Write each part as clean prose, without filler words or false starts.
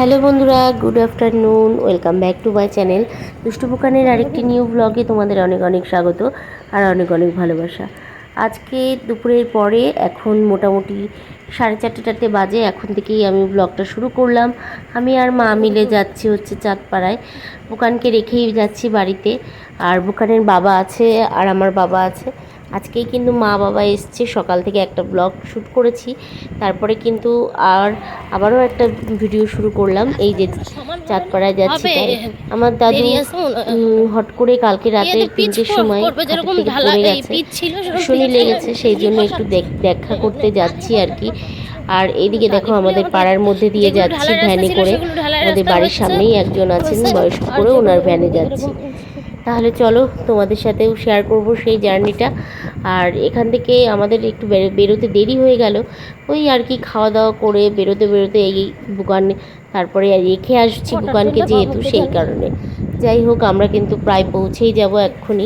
Hello বন্ধুরা, good afternoon. Welcome back to my channel দুষ্টু বুকানের আরেকটি নিউ ব্লগে তোমাদের অনেক অনেক স্বাগত আর অনেক অনেক ভালোবাসা। আজকে দুপুরের পরে এখন মোটামুটি 4:30 বাজে। এখন থেকেই আমি ব্লগটা শুরু করলাম। আমি আর মা মিলে যাচ্ছি হচ্ছে চাঁদপাড়ায়। বুকানকে রেখেই যাচ্ছি বাড়িতে। আর বুকানের বাবা আছে আর আমার বাবা আছে। আজকেই কিন্তু মা বাবা এসছে, সকাল থেকে একটা ব্লগ শ্যুট করেছি, তারপরে কিন্তু আবারও একটা ভিডিও শুরু করলাম। এই যে চাঁদপাড়ায় যাচ্ছি তাই আমার দাদু হট করে কালকে রাতে 3টের সময় খাটের থেকে পড়ে গেছে, ভীষণই লেগেছে, সেই জন্য একটু দেখা করতে যাচ্ছি আর কি। আর এইদিকে দেখো আমাদের পাড়ার মধ্যে দিয়ে যাচ্ছি ভ্যানে করে। আমাদের বাড়ির সামনেই একজন আছেন বয়স্ক করে, ওনার ভ্যানে যাচ্ছি। তাহলে চলো তোমাদের সাথেও শেয়ার করব সেই জার্নিটা। আর এখান থেকে আমাদের একটু বেরোতে দেরি হয়ে গেল, ওই আর কি খাওয়া দাওয়া করে বেরোতে বেরোতে এই বুকান তারপরে রেখে আসছি বুকানকে যেহেতু, সেই কারণে। যাই হোক, আমরা কিন্তু প্রায় পৌঁছেই যাব এক্ষুনি।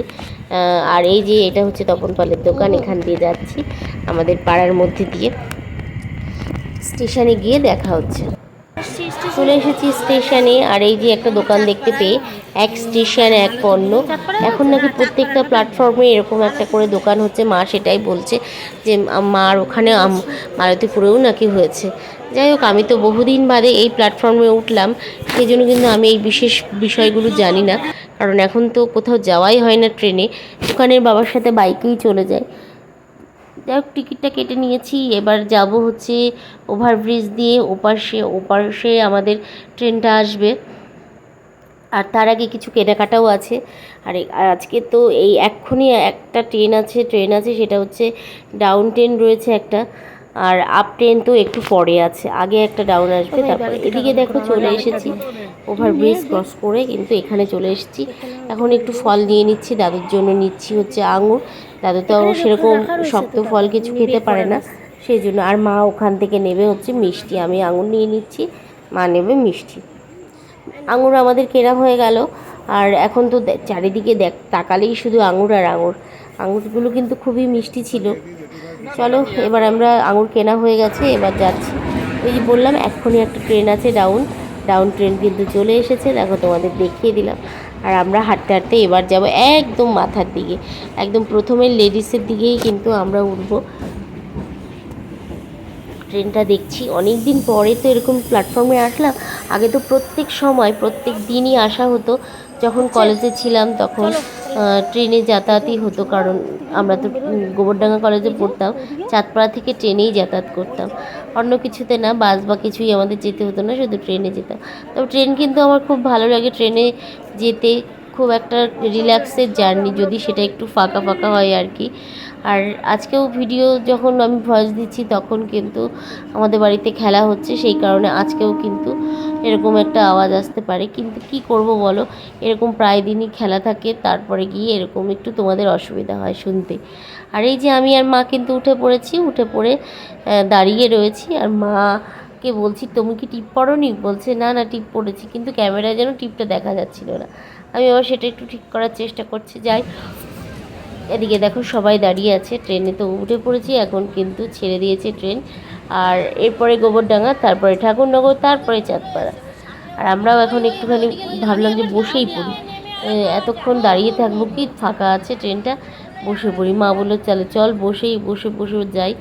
আর এই যে এটা হচ্ছে তপন পালের দোকান, এখান দিয়ে যাচ্ছি আমাদের পাড়ার মধ্যে দিয়ে। স্টেশনে গিয়ে দেখা হচ্ছে। চলে এসেছি স্টেশনে। আর এই যে একটা দোকান দেখতে পেয়ে, এক স্টেশন এক পণ্য। এখন নাকি প্রত্যেকটা প্ল্যাটফর্মে এরকম একটা করে দোকান হচ্ছে, মা সেটাই বলছে যে মার ওখানে মালতীপুরেও নাকি হয়েছে। যাই হোক, আমি তো বহুদিন বাদে এই প্ল্যাটফর্মে উঠলাম, সেই জন্য কিন্তু আমি এই বিশেষ বিষয়গুলো জানি না, কারণ এখন তো কোথাও যাওয়াই হয় না ট্রেনে। দোকানের বাবার সাথে বাইকেই চলে যায়। যাই হোক, টিকিটটা কেটে নিয়েছি। এবার যাব হচ্ছে ওভারব্রিজ দিয়ে ওপাশে আমাদের ট্রেনটা আসবে। আর তার আগে কিছু কেনাকাটাও আছে। আর আজকে তো এই এক্ষুনি একটা ট্রেন আছে, সেটা হচ্ছে ডাউন ট্রেন রয়েছে একটা, আর আপ ট্রেন তো একটু পরে আছে, আগে একটা ডাউন আসবে। তারপরে এদিকে দেখো চলে এসেছি ওভারব্রিজ ক্রস করে, কিন্তু এখানে চলে এসেছি। এখন একটু ফল নিয়ে নিচ্ছি, দাদুর জন্য নিচ্ছি হচ্ছে আঙুর। দাদু তো সেরকম শক্ত ফল কিছু খেতে পারে না, সেই জন্য। আর মা ওখান থেকে নেবে হচ্ছে মিষ্টি, আমি আঙুর নিয়ে নিচ্ছি, মা নেবে মিষ্টি। আঙুর আমাদের কেনা হয়ে গেল। আর এখন তো চারিদিকে তাকালেই শুধু আঙুর আর আঙুর। আঙুরগুলো কিন্তু খুবই মিষ্টি ছিল। চলো, এবার আমরা আঙুর কেনা হয়ে গেছে, এবার যাচ্ছি। ওই যে বললাম এক্ষুনি একটা ট্রেন আছে ডাউন ট্রেন কিন্তু চলে এসেছে, দেখো তোমাদের দেখিয়ে দিলাম। আর আমরা হাঁটতে হাঁটতে এবার যাব একদম মাথার দিকে, একদম প্রথমে লেডিসের দিকেই কিন্তু আমরা উঠবো। ট্রেনটা দেখছি অনেক দিন পরে তো এরকম প্ল্যাটফর্মে আসলাম। আগে তো প্রত্যেক দিনই আসা হতো, যখন কলেজে ছিলাম তখন ট্রেনে যাতায়াতই হতো, কারণ আমরা তো গোবরডাঙ্গা কলেজে পড়তাম, চাঁদপাড়া থেকে ট্রেনেই যাতায়াত করতাম, অন্য কিছুতে না, বাস বা কিছুই আমাদের যেতে হতো না, শুধু ট্রেনে যেতাম। তবে ট্রেন কিন্তু আমার খুব ভালো লাগে, ট্রেনে যেতে খুব একটা রিল্যাক্সের জার্নি, যদি সেটা একটু ফাঁকা ফাঁকা হয় আর কি। আর আজকেও ভিডিও যখন আমি ভয়েস দিচ্ছি তখন কিন্তু আমাদের বাড়িতে খেলা হচ্ছে, সেই কারণে আজকেও কিন্তু এরকম একটা আওয়াজ আসতে পারে, কিন্তু কি করব বলো, এরকম প্রায় দিনই খেলা থাকে, তারপরে গিয়ে এরকম একটু তোমাদের অসুবিধা হয় শুনতে। আর এই যে আমি আর মা কিন্তু উঠে পড়ে দাঁড়িয়ে রয়েছি। আর মাকে বলছি, তুমি কি টিপ পড়োনি? বলছে না না, টিপ পড়েছি, কিন্তু ক্যামেরায় যেন টিপটা দেখা যাচ্ছিল না। আমি আবার সেটা একটু ঠিক করার চেষ্টা করছি। যাই, এদিকে দেখো সবাই দাঁড়িয়ে আছে, ট্রেনে তো উঠে পড়েছি, এখন কিন্তু ছেড়ে দিয়েছে ট্রেন। আর এরপরে গোবরডাঙ্গা, তারপরে ঠাকুরনগর, তারপরে চাঁদপাড়া। আর আমরাও এখন একটুখানি ভাবলাম যে বসেই পড়ি, এতক্ষণ দাঁড়িয়ে থাকবো কি, ফাঁকা আছে ট্রেনটা, বসে পড়ি। মা বললো চল বসে যাই।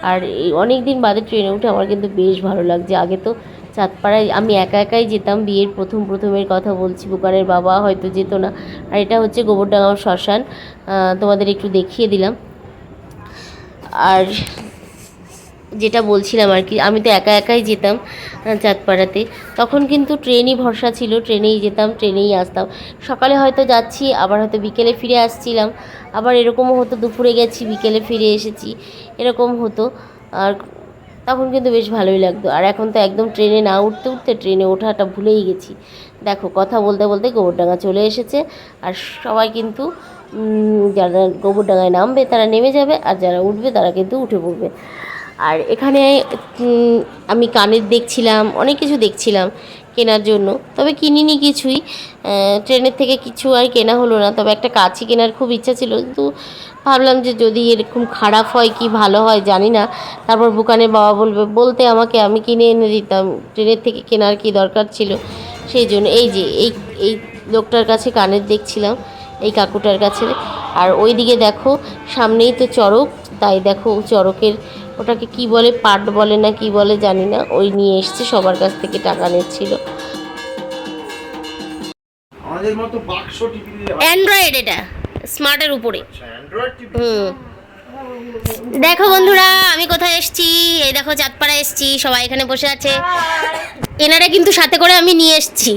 আর এই অনেক দিন বাদে ট্রেনে উঠে আমার কিন্তু বেশ ভালো লাগছে। আগে তো চাঁদপাড়ায় আমি একাই যেতাম, বিয়ের প্রথমের কথা বলছি, বুকানের বাবা হয়তো যেত না। আর এটা হচ্ছে গোবরডাঙ্গা শ্মশান, তোমাদের একটু দেখিয়ে দিলাম। আর যেটা বলছিলাম আর কি, আমি তো একাই যেতাম চাঁদপাড়াতে, তখন কিন্তু ট্রেনই ভরসা ছিল, ট্রেনেই যেতাম, ট্রেনেই আসতাম। সকালে হয়তো যাচ্ছি, আবার হয়তো বিকেলে ফিরে আসছিলাম, আবার এরকমও হতো দুপুরে গেছি বিকেলে ফিরে এসেছি, এরকম হতো। আর তখন কিন্তু বেশ ভালোই লাগতো। আর এখন তো একদম ট্রেনে না উঠতে ট্রেনে ওঠাটা ভুলেই গেছি। দেখো কথা বলতে বলতে গোবরডাঙ্গা চলে এসেছে। আর সবাই কিন্তু যারা গোবরডাঙ্গায় নামবে তারা নেমে যাবে, আর যারা উঠবে তারা কিন্তু উঠে পড়বে। আর এখানে আমি কানের দেখছিলাম, অনেক কিছু দেখছিলাম কেনার জন্য, তবে কিনিনি কিছুই। ট্রেনের থেকে কিছু আর কেনা হলো না, তবে একটা কাঁচি কেনার খুব ইচ্ছা ছিল, কিন্তু ভাবলাম যে যদি এরকম খারাপ হয় কি ভালো হয় জানি না, তারপর বুকানের বাবা বলতে আমাকে আমি কিনে এনে দিতাম, ট্রেনের থেকে কেনার কি দরকার ছিল। সেই জন্য এই যে এই লোকটার কাছে কানের দেখছিলাম, এই কাকুটার কাছে। আর ওই দিকে দেখো সামনেই তো চড়ক, তাই দেখো চড়কের ওটাকে কি বলে, পাট বলে না কি বলে জানি না, ওই নিয়ে এসছে, সবার কাছ থেকে টাকা নিচ্ছিল। আমাদের মতো বাক্স টিভি অ্যান্ড্রয়েড, এটা স্মার্টের উপরে। Android TV. দেখো বন্ধুরা আমি কোথায় এসেছি, এই দেখো চাঁদপাড়া এসেছি, সবাই এখানে বসে আছে। এনারা কিন্তু সাথে করে আমি নিয়ে এসেছি,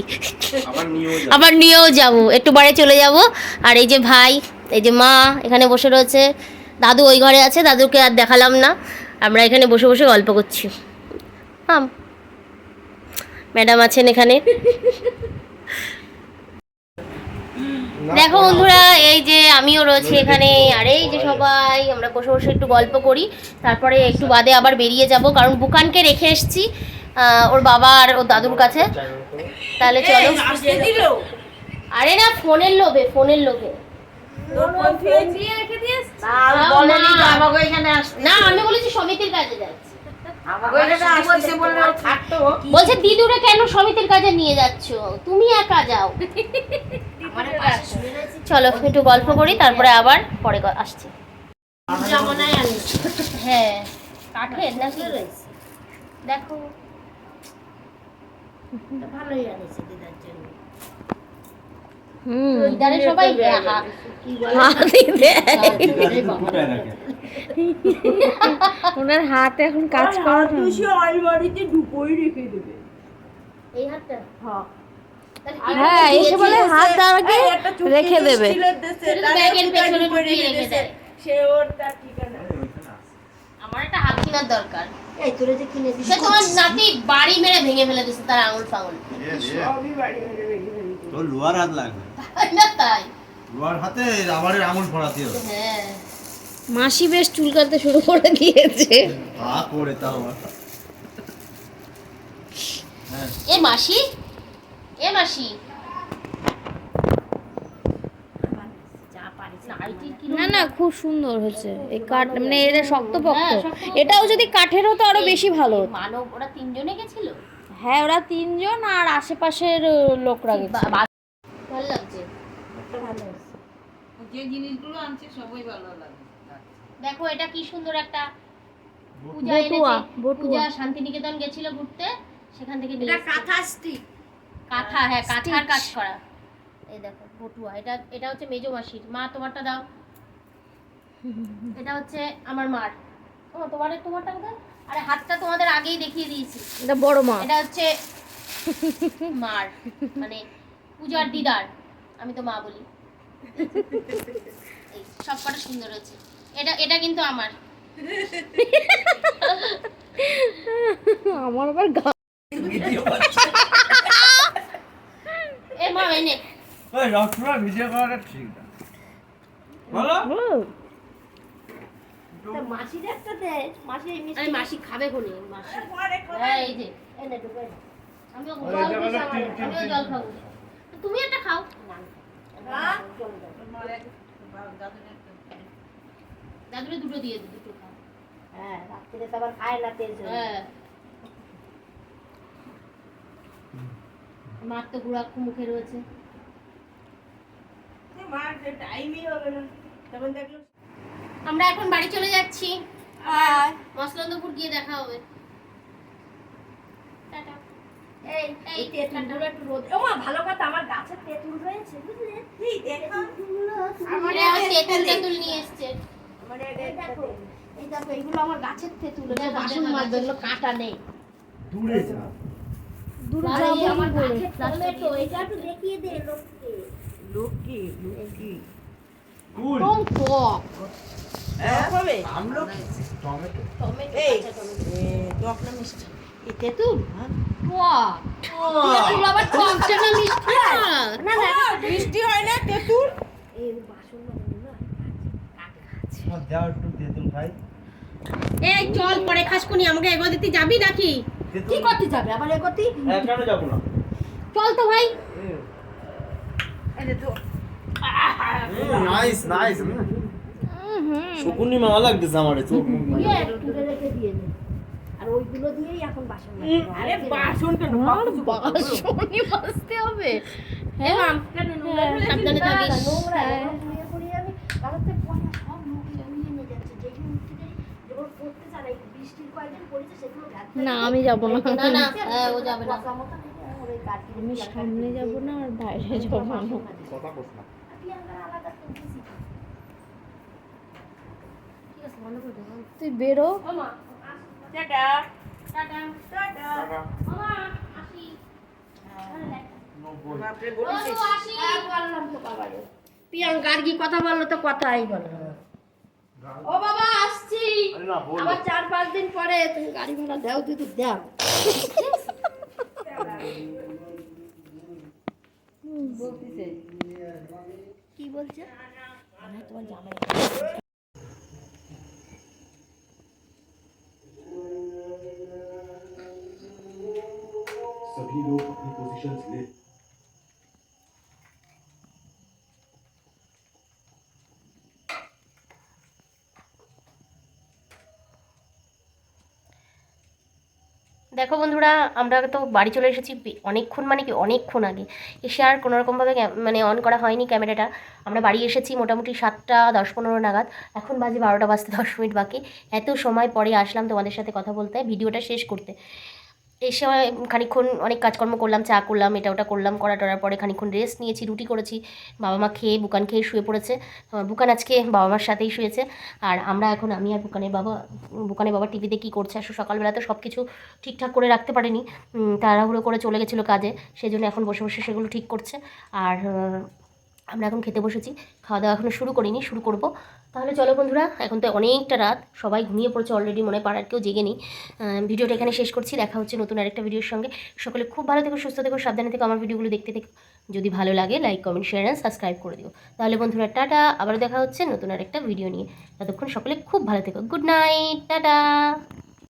আবার নিয়েও যাব, একটু বাড়ি চলে যাব। আর এই যে ভাই, এই যে মা এখানে বসে রয়েছে, দাদু ওই ঘরে আছে, দাদুকে আর দেখালাম না। আমরা এখানে বসে বসে গল্প করছি। ম্যাডাম আছেন এখানে। দেখো বন্ধুরা এই যে আমিও রয়েছি এখানে, আর এই যে সবাই আমরা বসে বসে একটু গল্প করি, তারপরে একটু বাদে আবার বেরিয়ে যাব, কারণ বুকানকে রেখে এসেছি ওর বাবা আর ওর দাদুর কাছে। তাহলে চলো। আরে না, ফোনের লোভে, ফোনের লোভে। না আমি বলেছি সমিতির কাজে যাচ্ছি। বলছে দিদুরে কেন সমিতির কাজে নিয়ে যাচ্ছ, তুমি একা যাও। চলো একটু গল্প করি, তারপরে আবার পরে আসছি। হ্যাঁ কাঠের নাকি দেখো, ভালোই আনেছে দিদার জন্য। দিদারে সবাই ওনার হাত এখন কাজ করে না, আলমারিতে ঢুকোই রেখে দেবে এই হাতটা। হ্যাঁ এসে বলে হাত দাঁড়াকে রেখে দেবে। ব্যাগের পেছনে ঢুকিয়ে রেখে দেয়। সে ওর তার ঠিকানা। আমার একটা হাত কেনার দরকার। এই তোরে যে কিনে দিছি, সে তোমার নাতি বাড়ি মেরে ভেঙে ফেলে দিছে তার আঙুল ফাঙুল। সবই বাড়ি মেরে রেখে দিয়েছে। তো লোয়ার হাত লাগবে, না তাই লোয়ার হাতে আমাদের আঙুল ফোড়াতে হবে। হ্যাঁ মাসি বেশ চুল কাটতে শুরু করে দিয়েছে। হ্যাঁ করে তাও এ মাসি, এ মাসি না না খুব সুন্দর হয়েছে এই কাঠ, মানে এটা শক্তপোক্ত। এটাও যদি কাঠের হতো আরো বেশি ভালো হতো। মানব ওরা তিনজনে গেছিল। হ্যাঁ ওরা তিনজন আর আশেপাশের লোকরা গেছে। ভালো লাগছে, যে জিনিসগুলো আনছে সবই ভালো লাগে। দেখো এটা কি সুন্দর একটা পূজা বটুয়া, এনেছে। পূজা শান্তিনিকেতন গেছিল ঘুরতে, সেখান থেকে নিয়ে এটা এসেছে। কাঁথা স্টিক, কাঁথা, হ্যাঁ কাঁথার কাজ করা। এই দেখো বটুয়া, এটা হচ্ছে মেজো মাসির। মা তোমারটা দাও। এটা হচ্ছে আমার মার। ও তোমারটা কোথায়? আরে হাতটা তোমাদের আগেই দেখিয়ে দিয়েছি। এটা বড় মা। এটা হচ্ছে মার, মানে পূজার দিদার, আমি তো মা বলি। এই সব কটা সুন্দর হচ্ছে। এটা কিন্তু আমার। আমার আবার এ মা এনে ওই রসগোল্লা ভিজে করাটা ঠিক না, বলো মাসির একটা দে, মাসি এই মিষ্টি মাসি খাবে কোনে মাসি। এই যে এনে ঢুকে দাও। আমিও জল দিছি আমারে, আমিও জল খাবো। তুমি একটা খাও না। দাদুরে দুটো দিয়ে দিই, দুটো খাও। হ্যাঁ রাত্রে তো আবার খায় না তেল। হ্যাঁ মার তো গুড়া মুখে রয়েছে। মার যে টাইমই হবে না তখন দেখলো। আমরা এখন বাড়ি চলে যাচ্ছি, আর মসলন্দপুর গিয়ে দেখা হবে। টাটা। এই তেঁতুলগুলো একটু রোদ। ও মা ভালো কথা, আমার গাছের তেঁতুল রয়েছে বুঝলে? এই দেখো আমার তেঁতুল নিয়ে এসছে। আমার এই দেখো, এই দেখো এইগুলো আমার গাছের তেঁতুল, এটা বাসন মাজতে হলো, কাঁটা নেই। দূরে যা, দূরে আরে যাবো আমার বলে। গাছের টমেটো, এটা একটু দেখিয়ে দে লোককে। লোকি কুল কোন টক হবে আমলকি টমেটো টমেটো, এই কাঁচা টমেটো। টক না মিষ্টি? এই তেঁতুল হ্যাঁ তেঁতুল আবার টকটা না মিষ্টি না। না না মিষ্টি হয় না তেঁতুল। এই বাসন মাজানো না। যাও একটু তেঁতুল খাই। এই চল পরে খাসকুনি, আমাকে এগো দিতে যাবি নাকি? কি করতে যাবে আবার এগোতি? কেন যাবো না? চল তো ভাই। Nice nice. শকুনি মামা লাগতেছে আমার চোখ মুখ মানে। দিয়ে তুলে রেখে দিয়ে দে। আর ওইগুলো দিয়েই এখন বাসন মাজতে হবে। আরে বাসন কেন? বাসনই মাজতে হবে। হ্যাঁ সাবধানে থাকিস। নোংরা পুড়িয়ে পুড়িয়ে আমি কালকে পরে সব মুখে উড়িয়ে নিয়ে যাচ্ছে। যেগুলো উঠতে যাই যেগুলো পড়তে চায় না, এই বৃষ্টির কয়েকদিন পড়েছে সেগুলো না আমি যাব না। না না ও যাবে না। আমি সামনে যাব না আর বাইরে যাব না। কথা কস না। আলাদা করতেছি। ঠিক আছে বন্ধ করে দেবো। তুই বেরো। ওমা টাটা টাটা টাটা ওমা আসি। বাপরে বললাম তো বাবারে প্রিয়াঙ্কা আর কি কথা বললো তো কথাই বলো না। ও বাবা আসছি। আরে না বল। আবার 4-5 দিন পরে তুমি গাড়ি ভাড়া দাও দিদি দাও। কি বলছে? আমি তোমার জামাই। सभी लोग अपनी पोजीशंस ले। দেখো বন্ধুরা, আমরা তো বাড়ি চলে এসেছি অনেকক্ষণ, মানে কি অনেকক্ষণ আগে এসে আর কোনোরকমভাবে মানে অন করা হয়নি ক্যামেরাটা। আমরা বাড়ি এসেছি মোটামুটি 7:10-15 নাগাদ, এখন বাজে 12টা বাজতে 10 মিনিট বাকি। এত সময় পরে আসলাম তোমাদের সাথে কথা বলতে, ভিডিওটা শেষ করতে। এসে খানিকক্ষণ অনেক কাজকর্ম করলাম, চা করলাম, এটা ওটা করলাম, করার পরে খানিকক্ষণ রেস্ট নিয়েছি, রুটি করেছি। বাবা মা খেয়ে বুকান খেয়ে শুয়ে পড়েছে। বুকান আজকে বাবা মার সাথেই শুয়েছে। আর আমরা এখন, আমি আর বুকানের বাবা টিভিতে কী করছে, আসলে সকালবেলা তো সব কিছু ঠিকঠাক করে রাখতে পারেনি, তাড়াহুড়ো করে চলে গেছিলো কাজে, সেই জন্য এখন বসে বসে সেগুলো ঠিক করছে। আর আমরা এখন খেতে বসেছি, খাওয়া দাওয়া এখনও শুরু করিনি, শুরু করব। তাহলে চলো বন্ধুরা, এখন তো অনেকটা রাত, সবাই ঘুমিয়ে পড়েছে অলরেডি, মনে হয় পাড়ার কেউ জেগে নেই। ভিডিওটা এখানে শেষ করছি, দেখা হচ্ছে নতুন আরেকটা ভিডিওর সঙ্গে। সকলে খুব ভালো থেকো, সুস্থ থেকো, সাবধানে থেকো, আমার ভিডিওগুলো দেখতে থেকো। যদি ভালো লাগে like comment share and subscribe করে দিও। তাহলে বন্ধুরা টাটা, আবার দেখা হচ্ছে নতুন আরেকটা ভিডিও নিয়ে। ততক্ষণ সকলে খুব ভালো থেকো, গুড নাইট, টাটা।